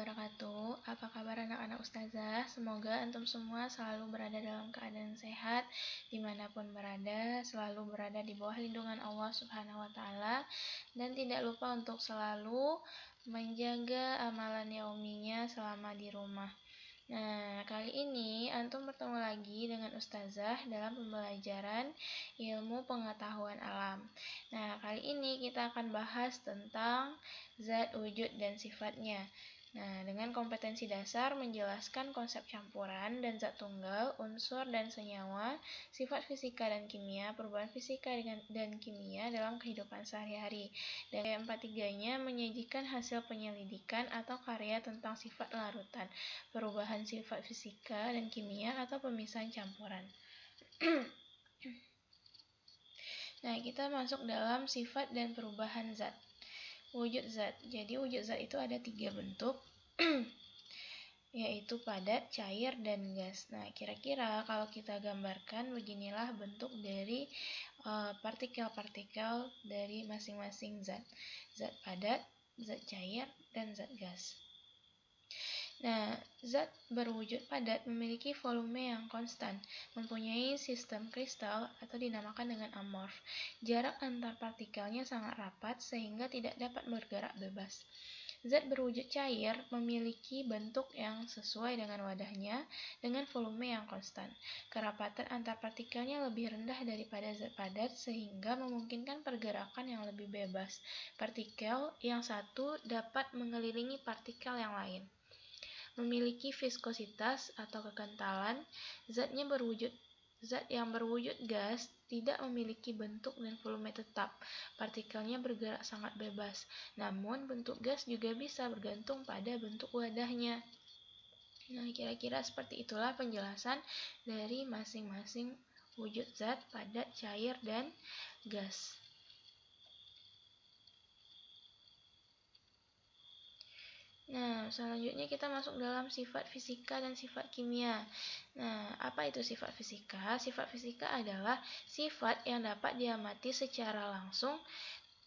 wabarakatuh. Apa kabar anak-anak ustazah? Semoga antum semua selalu berada dalam keadaan sehat, dimanapun berada, selalu berada di bawah lindungan Allah Subhanahu wa Ta'ala, dan tidak lupa untuk selalu menjaga amalan yauminya selama di rumah. Nah, kali ini antum bertemu lagi dengan ustazah dalam pembelajaran ilmu pengetahuan alam. Nah, kali ini kita akan bahas tentang zat, wujud, dan sifatnya. Nah, dengan kompetensi dasar menjelaskan konsep campuran dan zat tunggal, unsur dan senyawa, sifat fisika dan kimia, perubahan fisika dan kimia dalam kehidupan sehari-hari. Dan keempat-tiganya menyajikan hasil penyelidikan atau karya tentang sifat larutan, perubahan sifat fisika dan kimia, atau pemisahan campuran. Nah, kita masuk dalam sifat dan perubahan zat. Wujud zat. Jadi wujud zat itu ada 3 bentuk, yaitu padat, cair, dan gas. Nah, kira-kira kalau kita gambarkan, beginilah bentuk dari partikel-partikel dari masing-masing zat. Zat padat, zat cair, dan zat gas. Nah, zat berwujud padat memiliki volume yang konstan, mempunyai sistem kristal atau dinamakan dengan amorf. Jarak antar partikelnya sangat rapat sehingga tidak dapat bergerak bebas. Zat berwujud cair memiliki bentuk yang sesuai dengan wadahnya dengan volume yang konstan. Kerapatan antar partikelnya lebih rendah daripada zat padat sehingga memungkinkan pergerakan yang lebih bebas. Partikel yang satu dapat mengelilingi partikel yang lain. Memiliki viskositas atau kekentalan. Zat yang berwujud gas tidak memiliki bentuk dan volume tetap. Partikelnya bergerak sangat bebas. Namun bentuk gas juga bisa bergantung pada bentuk wadahnya. Nah, kira-kira seperti itulah penjelasan dari masing-masing wujud zat, padat, cair, dan gas. Nah, selanjutnya kita masuk dalam sifat fisika dan sifat kimia. Nah, apa itu sifat fisika? Sifat fisika adalah sifat yang dapat diamati secara langsung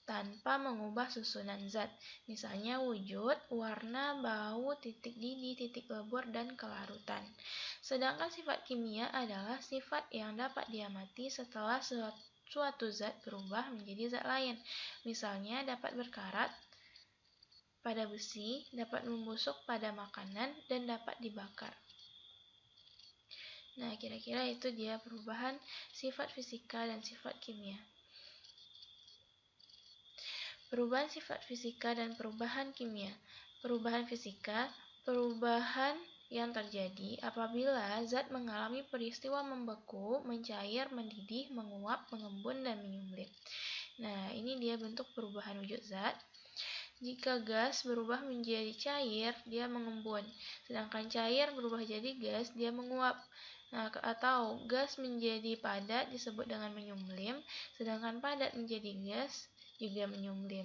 tanpa mengubah susunan zat. Misalnya wujud, warna, bau, titik didih, titik lebur, dan kelarutan. Sedangkan sifat kimia adalah sifat yang dapat diamati setelah suatu zat berubah menjadi zat lain. Misalnya dapat berkarat pada besi, dapat membusuk pada makanan, dan dapat dibakar. Nah, kira-kira itu dia perubahan sifat fisika dan sifat kimia. Perubahan sifat fisika dan perubahan kimia. Perubahan fisika, perubahan yang terjadi apabila zat mengalami peristiwa membeku, mencair, mendidih, menguap, mengembun, dan menyumbat. Nah, ini dia bentuk perubahan wujud zat. Jika gas berubah menjadi cair, dia mengembun. Sedangkan cair berubah jadi gas, dia menguap. Nah, atau gas menjadi padat disebut dengan menyumlim, sedangkan padat menjadi gas juga menyumlim.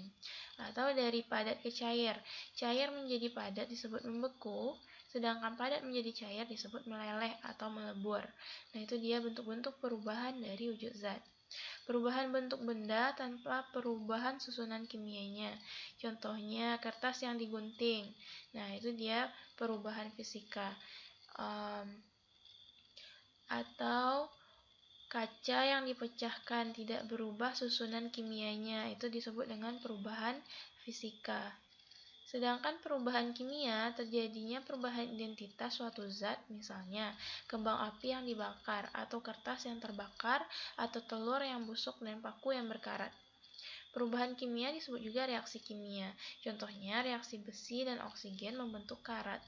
Atau dari padat ke cair. Cair menjadi padat disebut membeku, sedangkan padat menjadi cair disebut meleleh atau melebur. Nah, itu dia bentuk-bentuk perubahan dari wujud zat. Perubahan bentuk benda tanpa perubahan susunan kimianya. Contohnya kertas yang digunting. Nah, itu dia perubahan fisika. Atau kaca yang dipecahkan tidak berubah susunan kimianya. Itu disebut dengan perubahan fisika. Sedangkan perubahan kimia terjadinya perubahan identitas suatu zat, misalnya kembang api yang dibakar, atau kertas yang terbakar, atau telur yang busuk dan paku yang berkarat. Perubahan kimia disebut juga reaksi kimia. Contohnya reaksi besi dan oksigen membentuk karat.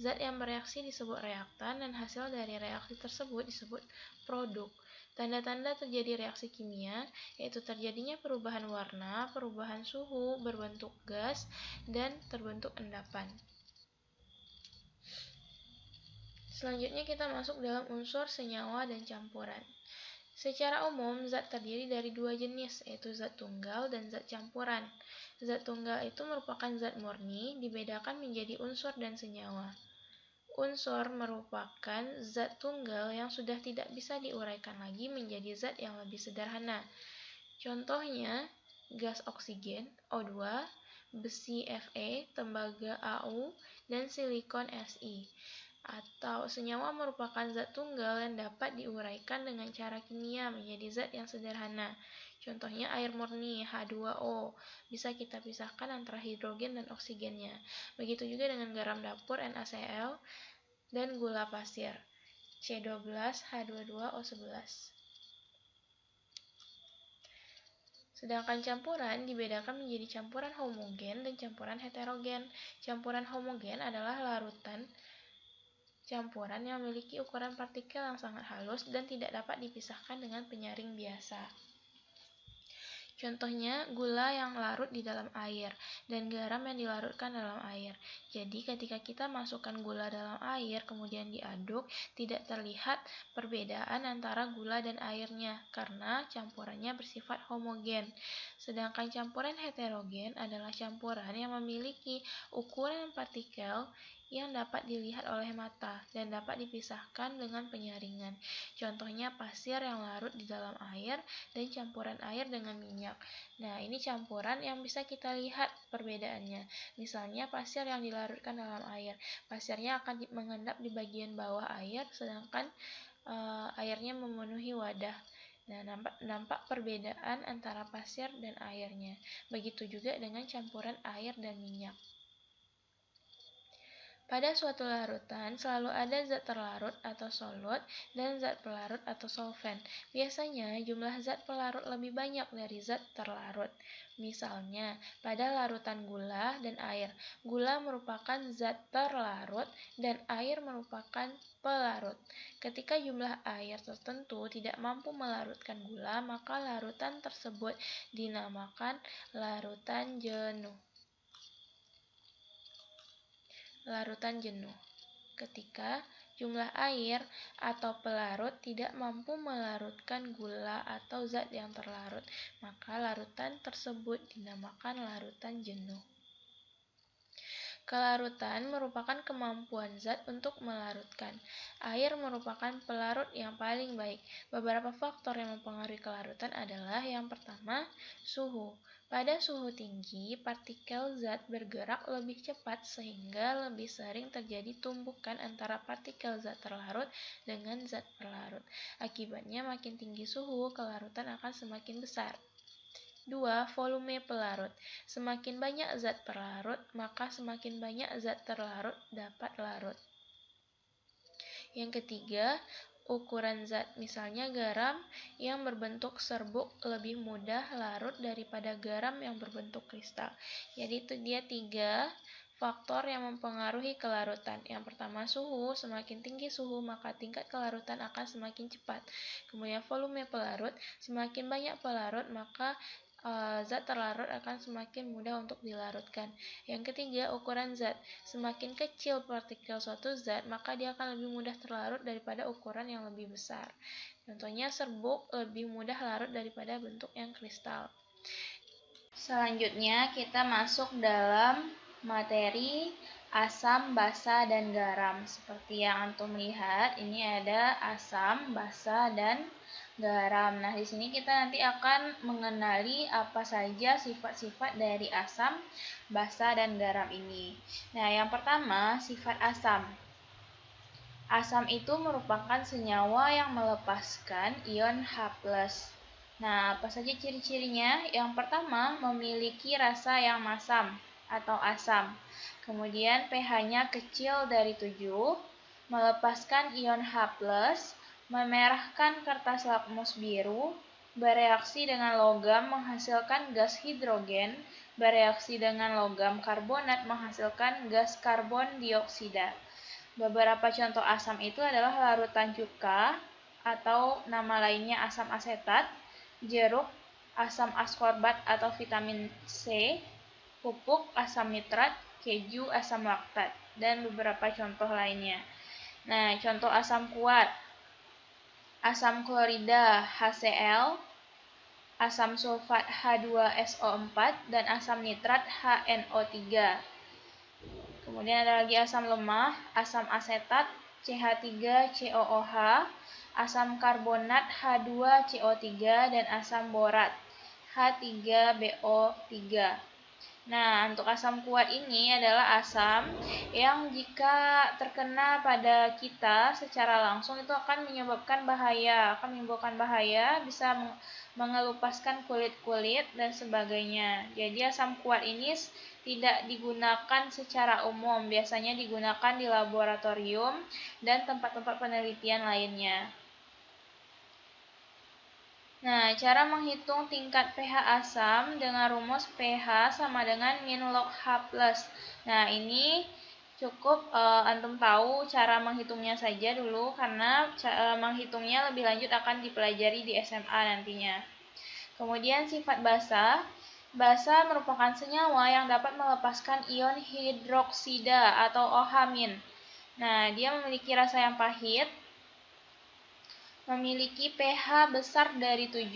Zat yang bereaksi disebut reaktan dan hasil dari reaksi tersebut disebut produk. Tanda-tanda terjadi reaksi kimia yaitu terjadinya perubahan warna, perubahan suhu, berbentuk gas, dan terbentuk endapan. Selanjutnya kita masuk dalam unsur, senyawa, dan campuran. Secara umum, zat terdiri dari 2 jenis, yaitu zat tunggal dan zat campuran. Zat tunggal itu merupakan zat murni, dibedakan menjadi unsur dan senyawa. Unsur merupakan zat tunggal yang sudah tidak bisa diuraikan lagi menjadi zat yang lebih sederhana. Contohnya, gas oksigen, O2, besi Fe, tembaga Au, dan silikon Si. Atau senyawa merupakan zat tunggal yang dapat diuraikan dengan cara kimia menjadi zat yang sederhana. Contohnya air murni H2O, bisa kita pisahkan antara hidrogen dan oksigennya. Begitu juga dengan garam dapur NaCl dan gula pasir C12H22O11. Sedangkan campuran dibedakan menjadi campuran homogen dan campuran heterogen. Campuran homogen adalah larutan campuran yang memiliki ukuran partikel yang sangat halus dan tidak dapat dipisahkan dengan penyaring biasa. Contohnya gula yang larut di dalam air dan garam yang dilarutkan dalam air. Jadi ketika kita masukkan gula dalam air kemudian diaduk, tidak terlihat perbedaan antara gula dan airnya karena campurannya bersifat homogen. Sedangkan campuran heterogen adalah campuran yang memiliki ukuran partikel yang dapat dilihat oleh mata dan dapat dipisahkan dengan penyaringan. Contohnya pasir yang larut di dalam air dan campuran air dengan minyak. Nah, ini campuran yang bisa kita lihat perbedaannya. Misalnya pasir yang dilarutkan dalam air. Pasirnya akan mengendap di bagian bawah air, sedangkan airnya memenuhi wadah. Nah, nampak perbedaan antara pasir dan airnya. Begitu juga dengan campuran air dan minyak. Pada suatu larutan selalu ada zat terlarut atau solut dan zat pelarut atau solvent. Biasanya jumlah zat pelarut lebih banyak dari zat terlarut. Misalnya, pada larutan gula dan air, gula merupakan zat terlarut dan air merupakan pelarut. Ketika jumlah air tertentu tidak mampu melarutkan gula, maka larutan tersebut dinamakan larutan jenuh. Larutan jenuh. Ketika jumlah air atau pelarut tidak mampu melarutkan gula atau zat yang terlarut, maka larutan tersebut dinamakan larutan jenuh. Kelarutan merupakan kemampuan zat untuk melarutkan. Air merupakan pelarut yang paling baik. Beberapa faktor yang mempengaruhi kelarutan adalah yang pertama, suhu. Pada suhu tinggi, partikel zat bergerak lebih cepat sehingga lebih sering terjadi tumbukan antara partikel zat terlarut dengan zat pelarut. Akibatnya makin tinggi suhu, kelarutan akan semakin besar. 2. Volume pelarut. Semakin banyak zat pelarut, maka semakin banyak zat terlarut dapat larut. Yang ketiga, ukuran zat. Misalnya garam yang berbentuk serbuk lebih mudah larut daripada garam yang berbentuk kristal. Jadi itu dia 3 faktor yang mempengaruhi kelarutan. Yang pertama suhu, semakin tinggi suhu maka tingkat kelarutan akan semakin cepat. Kemudian volume pelarut, semakin banyak pelarut maka zat terlarut akan semakin mudah untuk dilarutkan. Yang ketiga, ukuran zat. Semakin kecil partikel suatu zat, maka dia akan lebih mudah terlarut daripada ukuran yang lebih besar. Contohnya serbuk lebih mudah larut daripada bentuk yang kristal. Selanjutnya kita masuk dalam materi asam, basa, dan garam. Seperti yang antum lihat, ini ada asam, basa, dan garam. Nah, di sini kita nanti akan mengenali apa saja sifat-sifat dari asam, basa, dan garam ini. Nah, yang pertama, sifat asam. Asam itu merupakan senyawa yang melepaskan ion H+. Nah, apa saja ciri-cirinya? Yang pertama, memiliki rasa yang masam atau asam. Kemudian pH-nya kecil dari 7, melepaskan ion H+, memerahkan kertas lakmus biru, bereaksi dengan logam menghasilkan gas hidrogen, bereaksi dengan logam karbonat menghasilkan gas karbon dioksida. Beberapa contoh asam itu adalah larutan cuka atau nama lainnya asam asetat, jeruk, asam askorbat atau vitamin C, pupuk, asam nitrat, keju, asam laktat, dan beberapa contoh lainnya. Nah, contoh asam kuat, asam klorida HCl, asam sulfat H2SO4, dan asam nitrat HNO3. Kemudian ada lagi asam lemah, asam asetat, CH3COOH, asam karbonat H2CO3, dan asam borat H3BO3. Nah, untuk asam kuat ini adalah asam yang jika terkena pada kita secara langsung itu akan menimbulkan bahaya, bisa mengelupaskan kulit-kulit dan sebagainya. Jadi asam kuat ini tidak digunakan secara umum, biasanya digunakan di laboratorium dan tempat-tempat penelitian lainnya. Nah, cara menghitung tingkat pH asam dengan rumus pH sama dengan min log H+. Nah, ini cukup antum tahu cara menghitungnya saja dulu, karena menghitungnya lebih lanjut akan dipelajari di SMA nantinya. Kemudian sifat basa. Basa merupakan senyawa yang dapat melepaskan ion hidroksida atau OH-. Nah, dia memiliki rasa yang pahit, memiliki pH besar dari 7,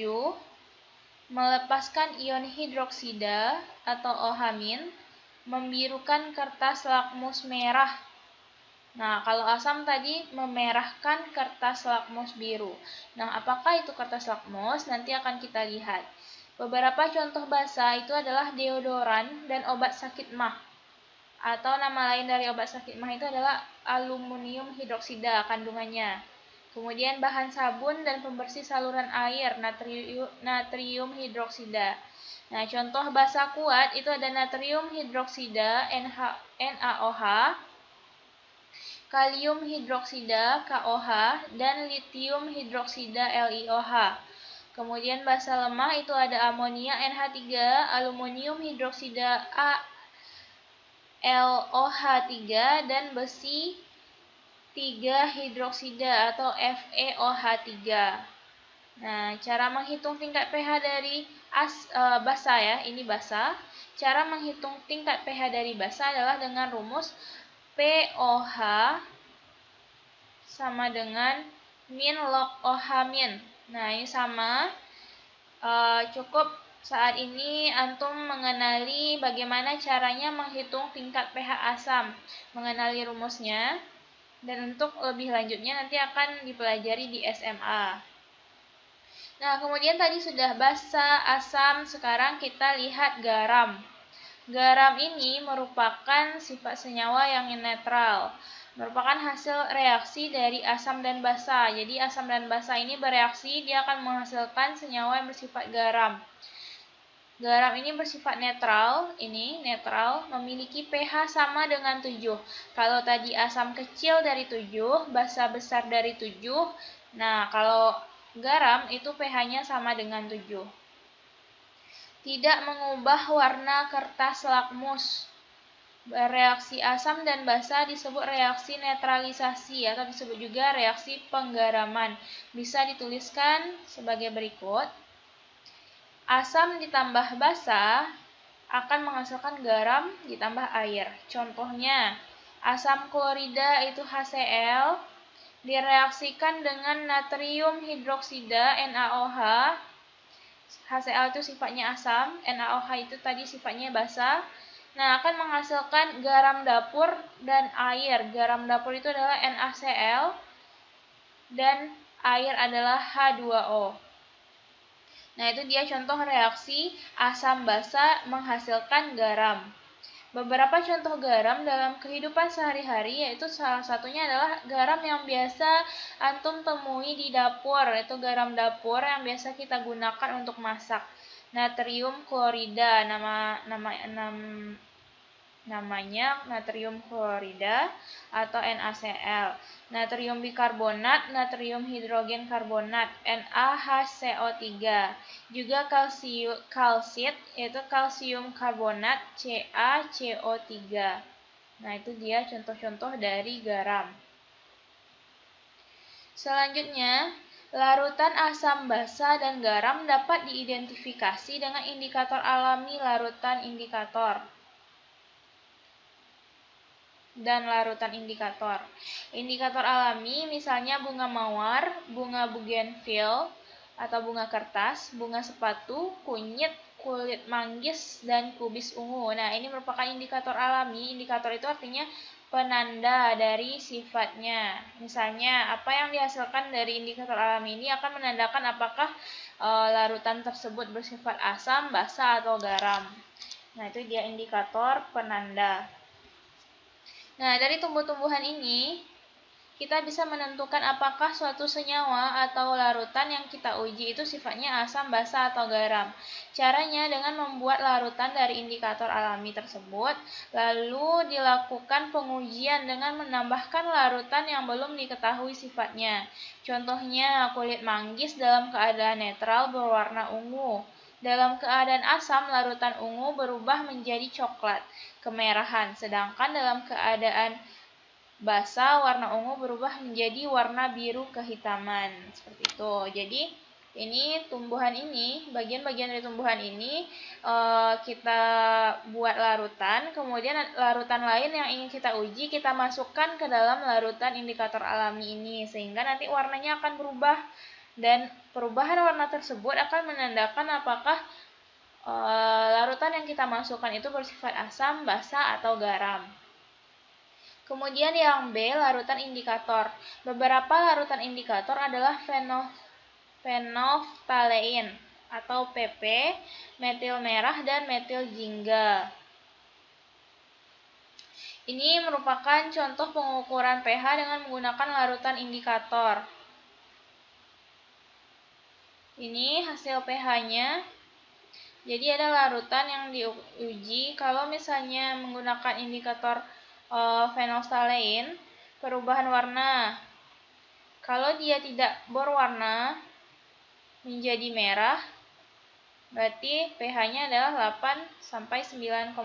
melepaskan ion hidroksida atau OH-, membirukan kertas lakmus merah. Nah, kalau asam tadi memerahkan kertas lakmus biru. Nah, apakah itu kertas lakmus? Nanti akan kita lihat. Beberapa contoh basa itu adalah deodoran dan obat sakit mah. Atau nama lain dari obat sakit mah itu adalah aluminium hidroksida kandungannya. Kemudian bahan sabun dan pembersih saluran air, natrium hidroksida. Nah, contoh basa kuat itu ada natrium hidroksida NaOH, kalium hidroksida KOH, dan litium hidroksida LiOH. Kemudian basa lemah itu ada amonia NH3, aluminium hidroksida AlOH3, dan besi 3 hidroksida atau FeOH3. Nah, cara menghitung tingkat pH dari basa ya, ini basa. Cara menghitung tingkat pH dari basa adalah dengan rumus pOH sama dengan min log OH-. Nah, ini sama. Cukup saat ini antum mengenali bagaimana caranya menghitung tingkat pH asam, mengenali rumusnya. Dan untuk lebih lanjutnya nanti akan dipelajari di SMA. Nah, kemudian tadi sudah basa, asam, sekarang kita lihat garam. Garam ini merupakan sifat senyawa yang netral, merupakan hasil reaksi dari asam dan basa. Jadi asam dan basa ini bereaksi, dia akan menghasilkan senyawa yang bersifat garam. Garam ini bersifat netral, memiliki pH sama dengan 7. Kalau tadi asam kecil dari 7, basa besar dari 7. Nah, kalau garam itu pH-nya sama dengan 7. Tidak mengubah warna kertas lakmus. Reaksi asam dan basa disebut reaksi netralisasi atau disebut juga reaksi penggaraman. Bisa dituliskan sebagai berikut. Asam ditambah basa akan menghasilkan garam ditambah air. Contohnya, asam klorida itu HCl direaksikan dengan natrium hidroksida NaOH. HCl itu sifatnya asam, NaOH itu tadi sifatnya basa. Nah, akan menghasilkan garam dapur dan air. Garam dapur itu adalah NaCl dan air adalah H2O. Nah, itu dia contoh reaksi asam basa menghasilkan garam. Beberapa contoh garam dalam kehidupan sehari-hari yaitu salah satunya adalah garam yang biasa antum temui di dapur, yaitu garam dapur yang biasa kita gunakan untuk masak. Natrium klorida, namanya natrium klorida atau NaCl. Natrium bikarbonat, natrium hidrogen karbonat, NaHCO3. Juga kalsit, yaitu kalsium karbonat, CaCO3. Nah, itu dia contoh-contoh dari garam. Selanjutnya, larutan asam basa dan garam dapat diidentifikasi dengan indikator alami larutan indikator dan larutan indikator. Indikator alami misalnya bunga mawar, bunga bougainville atau bunga kertas, bunga sepatu, kunyit, kulit manggis, dan kubis ungu. Nah, ini merupakan indikator alami. Indikator itu artinya penanda dari sifatnya. Misalnya, apa yang dihasilkan dari indikator alami ini akan menandakan apakah larutan tersebut bersifat asam, basa, atau garam. Nah, itu dia indikator penanda. Nah, dari tumbuh-tumbuhan ini, kita bisa menentukan apakah suatu senyawa atau larutan yang kita uji itu sifatnya asam, basa, atau garam. Caranya dengan membuat larutan dari indikator alami tersebut, lalu dilakukan pengujian dengan menambahkan larutan yang belum diketahui sifatnya. Contohnya, kulit manggis dalam keadaan netral berwarna ungu. Dalam keadaan asam, larutan ungu berubah menjadi coklat kemerahan, sedangkan dalam keadaan basa warna ungu berubah menjadi warna biru kehitaman, seperti itu. Jadi ini tumbuhan ini, bagian-bagian dari tumbuhan ini kita buat larutan, kemudian larutan lain yang ingin kita uji kita masukkan ke dalam larutan indikator alami ini, sehingga nanti warnanya akan berubah, dan perubahan warna tersebut akan menandakan apakah larutan yang kita masukkan itu bersifat asam, basa, atau garam. Kemudian yang B, larutan indikator. Beberapa larutan indikator adalah fenoftalein atau PP, metil merah, dan metil jingga. Ini merupakan contoh pengukuran pH dengan menggunakan larutan indikator. Ini hasil pH-nya. Jadi ada larutan yang diuji kalau misalnya menggunakan indikator fenoftalein, perubahan warna. Kalau dia tidak berwarna menjadi merah, berarti pH-nya adalah 8 sampai 9,6.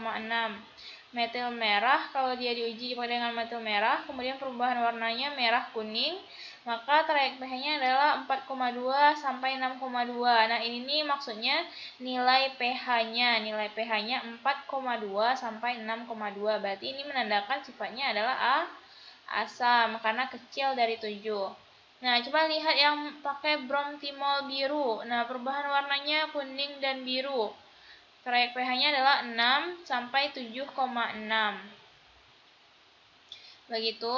Metil merah, kalau dia diuji dengan metil merah, kemudian perubahan warnanya merah kuning, maka trayek pH-nya adalah 4,2 sampai 6,2. Nah, ini maksudnya nilai pH-nya. Nilai pH-nya 4,2 sampai 6,2. Berarti ini menandakan sifatnya adalah asam karena kecil dari 7. Nah, coba lihat yang pakai bromtimol biru. Nah, perubahan warnanya kuning dan biru. Trayek pH-nya adalah 6 sampai 7,6. Begitu.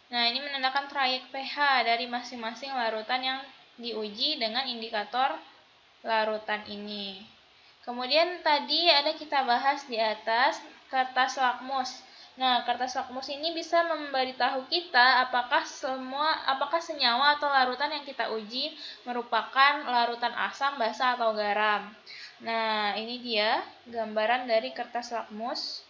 Nah, ini menandakan trayek pH dari masing-masing larutan yang diuji dengan indikator larutan ini. Kemudian tadi ada kita bahas di atas kertas lakmus. Nah, kertas lakmus ini bisa memberitahu kita apakah senyawa atau larutan yang kita uji merupakan larutan asam, basa, atau garam. Nah, ini dia gambaran dari kertas lakmus.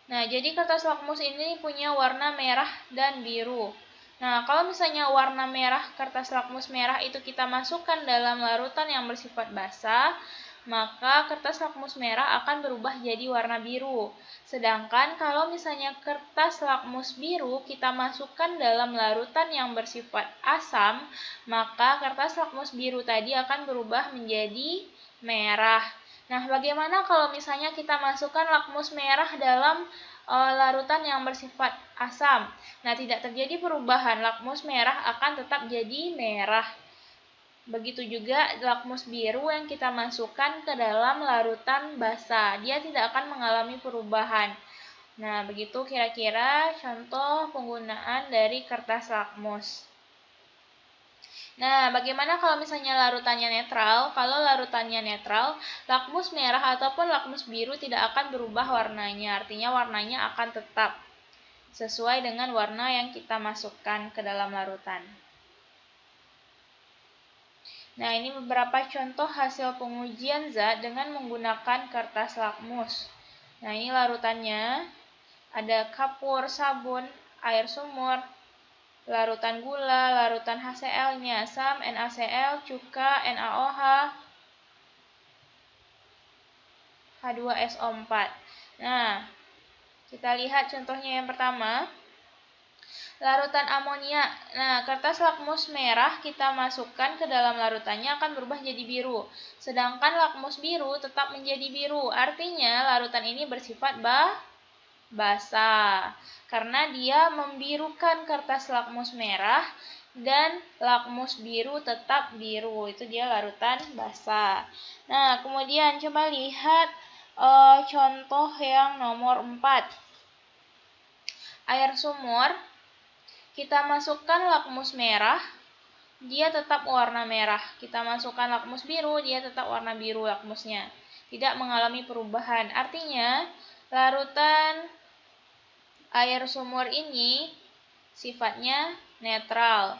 Nah, jadi kertas lakmus ini punya warna merah dan biru. Nah, kalau misalnya warna merah, kertas lakmus merah itu kita masukkan dalam larutan yang bersifat basa, maka kertas lakmus merah akan berubah jadi warna biru. Sedangkan kalau misalnya kertas lakmus biru kita masukkan dalam larutan yang bersifat asam, maka kertas lakmus biru tadi akan berubah menjadi merah. Nah, bagaimana kalau misalnya kita masukkan lakmus merah dalam larutan yang bersifat asam? Nah, tidak terjadi perubahan, lakmus merah akan tetap jadi merah. Begitu juga lakmus biru yang kita masukkan ke dalam larutan basa, dia tidak akan mengalami perubahan. Nah, begitu kira-kira contoh penggunaan dari kertas lakmus. Nah, bagaimana kalau misalnya larutannya netral? Kalau larutannya netral, lakmus merah ataupun lakmus biru tidak akan berubah warnanya, artinya warnanya akan tetap sesuai dengan warna yang kita masukkan ke dalam larutan. Nah, ini beberapa contoh hasil pengujian zat dengan menggunakan kertas lakmus. Nah, ini larutannya. Ada kapur, sabun, air sumur, larutan gula, larutan HCl, niasam, NaCl, cuka, NaOH, H2SO4. Nah, kita lihat contohnya yang pertama. Larutan amonia. Nah, kertas lakmus merah kita masukkan ke dalam larutannya akan berubah jadi biru. Sedangkan lakmus biru tetap menjadi biru. Artinya larutan ini bersifat basa. Karena dia membirukan kertas lakmus merah dan lakmus biru tetap biru. Itu dia larutan basa. Nah, kemudian coba lihat contoh yang nomor 4. Air sumur. Kita masukkan lakmus merah, dia tetap warna merah. Kita masukkan lakmus biru, dia tetap warna biru lakmusnya. Tidak mengalami perubahan. Artinya, larutan air sumur ini sifatnya netral,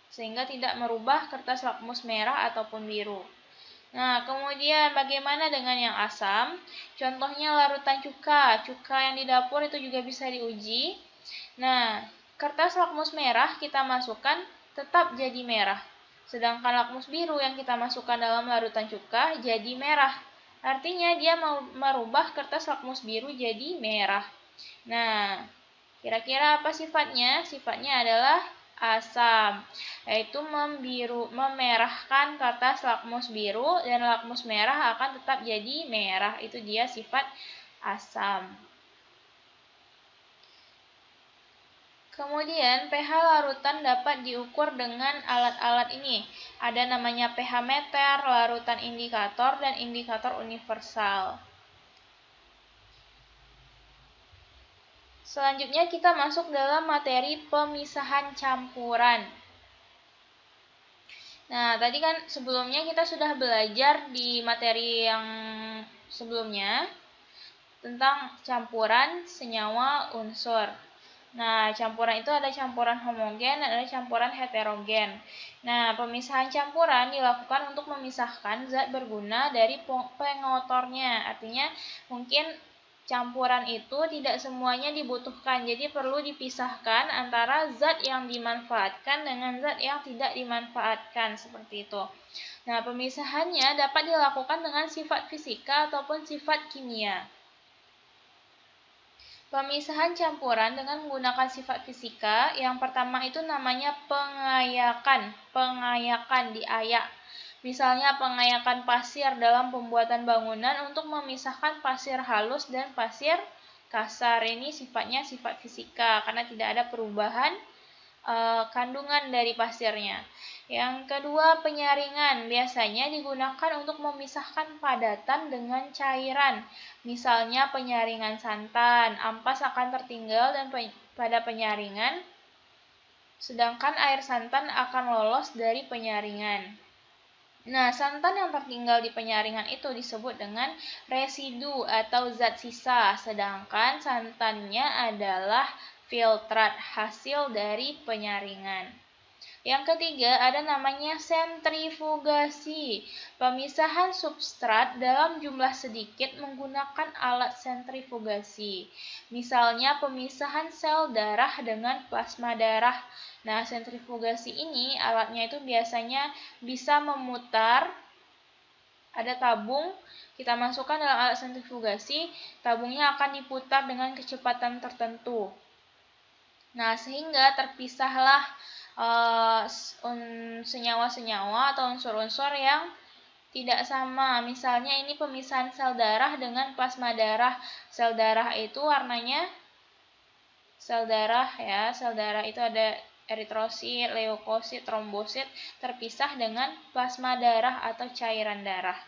sehingga tidak merubah kertas lakmus merah ataupun biru. Nah, kemudian bagaimana dengan yang asam? Contohnya larutan cuka. Cuka yang di dapur itu juga bisa diuji. Nah, kertas lakmus merah kita masukkan tetap jadi merah. Sedangkan lakmus biru yang kita masukkan dalam larutan cuka jadi merah. Artinya dia mau merubah kertas lakmus biru jadi merah. Nah, kira-kira apa sifatnya? Sifatnya adalah asam, yaitu memerahkan kertas lakmus biru dan lakmus merah akan tetap jadi merah. Itu dia sifat asam. Kemudian pH larutan dapat diukur dengan alat-alat ini. Ada namanya pH meter, larutan indikator, dan indikator universal. Selanjutnya kita masuk dalam materi pemisahan campuran. Nah, tadi kan sebelumnya kita sudah belajar di materi yang sebelumnya tentang campuran senyawa unsur. Nah, campuran itu ada campuran homogen dan ada campuran heterogen. Nah, pemisahan campuran dilakukan untuk memisahkan zat berguna dari pengotornya. Artinya, mungkin campuran itu tidak semuanya dibutuhkan, jadi perlu dipisahkan antara zat yang dimanfaatkan dengan zat yang tidak dimanfaatkan, seperti itu. Nah, pemisahannya dapat dilakukan dengan sifat fisika ataupun sifat kimia. Pemisahan campuran dengan menggunakan sifat fisika, yang pertama itu namanya pengayakan. Pengayakan diayak. Misalnya pengayakan pasir dalam pembuatan bangunan untuk memisahkan pasir halus dan pasir kasar. Ini sifatnya sifat fisika karena tidak ada perubahan kandungan dari pasirnya. Yang kedua, penyaringan. Biasanya digunakan untuk memisahkan padatan dengan cairan. Misalnya penyaringan santan, ampas akan tertinggal dan pada penyaringan, sedangkan air santan akan lolos dari penyaringan. Nah, santan yang tertinggal di penyaringan itu disebut dengan residu atau zat sisa, sedangkan santannya adalah filtrat hasil dari penyaringan. Yang ketiga, ada namanya sentrifugasi. Pemisahan substrat dalam jumlah sedikit menggunakan alat sentrifugasi. Misalnya pemisahan sel darah dengan plasma darah. Nah, sentrifugasi ini alatnya itu biasanya bisa memutar. Ada tabung, kita masukkan dalam alat sentrifugasi, tabungnya akan diputar dengan kecepatan tertentu. Nah, sehingga terpisahlah senyawa-senyawa atau unsur-unsur yang tidak sama. Misalnya ini pemisahan sel darah dengan plasma darah. Sel darah itu warnanya sel darah ya. Sel darah itu ada eritrosit, leukosit, trombosit terpisah dengan plasma darah atau cairan darah.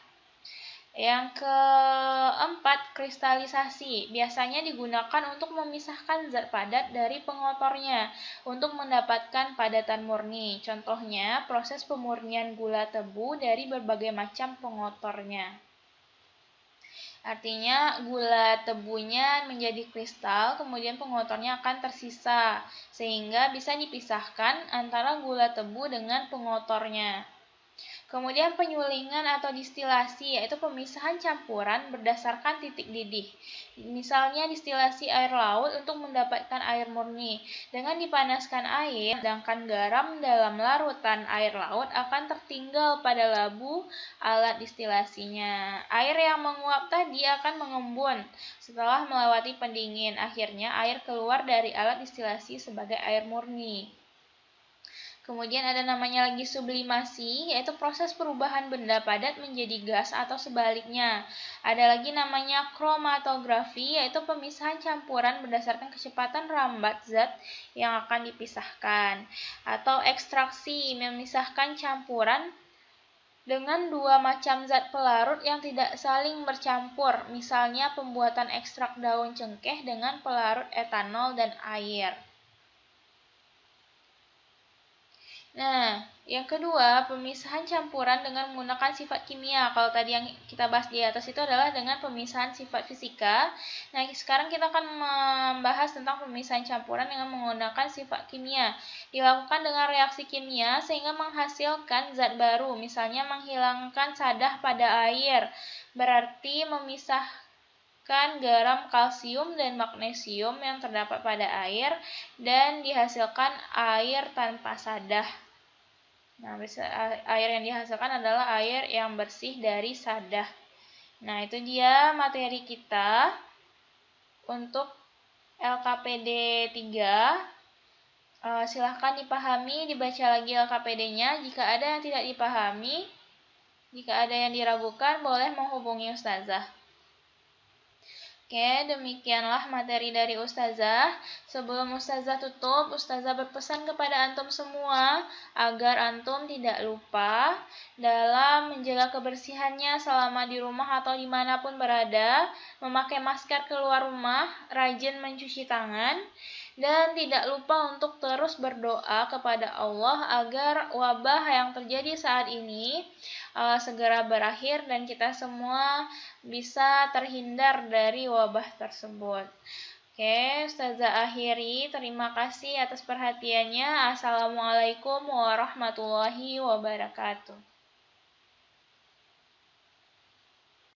Yang keempat, kristalisasi. Biasanya digunakan untuk memisahkan zat padat dari pengotornya untuk mendapatkan padatan murni. Contohnya, proses pemurnian gula tebu dari berbagai macam pengotornya. Artinya, gula tebunya menjadi kristal, kemudian pengotornya akan tersisa, sehingga bisa dipisahkan antara gula tebu dengan pengotornya. Kemudian penyulingan atau distilasi, yaitu pemisahan campuran berdasarkan titik didih. Misalnya distilasi air laut untuk mendapatkan air murni. Dengan dipanaskan air, sedangkan garam dalam larutan air laut akan tertinggal pada labu alat distilasinya. Air yang menguap tadi akan mengembun setelah melewati pendingin. Akhirnya air keluar dari alat distilasi sebagai air murni. Kemudian ada namanya lagi sublimasi, yaitu proses perubahan benda padat menjadi gas atau sebaliknya. Ada lagi namanya kromatografi, yaitu pemisahan campuran berdasarkan kecepatan rambat zat yang akan dipisahkan. Atau ekstraksi, memisahkan campuran dengan dua macam zat pelarut yang tidak saling bercampur. Misalnya pembuatan ekstrak daun cengkeh dengan pelarut etanol dan air. Nah, yang kedua, pemisahan campuran dengan menggunakan sifat kimia. Kalau tadi yang kita bahas di atas itu adalah dengan pemisahan sifat fisika. Nah, sekarang kita akan membahas tentang pemisahan campuran dengan menggunakan sifat kimia. Dilakukan dengan reaksi kimia sehingga menghasilkan zat baru, misalnya menghilangkan sadah pada air. Berarti memisahkan garam, kalsium, dan magnesium yang terdapat pada air dan dihasilkan air tanpa sadah. Nah, air yang dihasilkan adalah air yang bersih dari sadah. Nah, itu dia materi kita untuk LKPD 3. Silahkan dipahami, dibaca lagi LKPD-nya. Jika ada yang tidak dipahami, jika ada yang diragukan, boleh menghubungi Ustazah. Oke, demikianlah materi dari Ustazah. Sebelum Ustazah tutup, Ustazah berpesan kepada antum semua agar antum tidak lupa dalam menjaga kebersihannya selama di rumah atau dimanapun berada, memakai masker keluar rumah, rajin mencuci tangan, dan tidak lupa untuk terus berdoa kepada Allah agar wabah yang terjadi saat ini segera berakhir dan kita semua bisa terhindar dari wabah tersebut. Oke, Ustazah akhiri. Terima kasih atas perhatiannya. Assalamualaikum warahmatullahi wabarakatuh.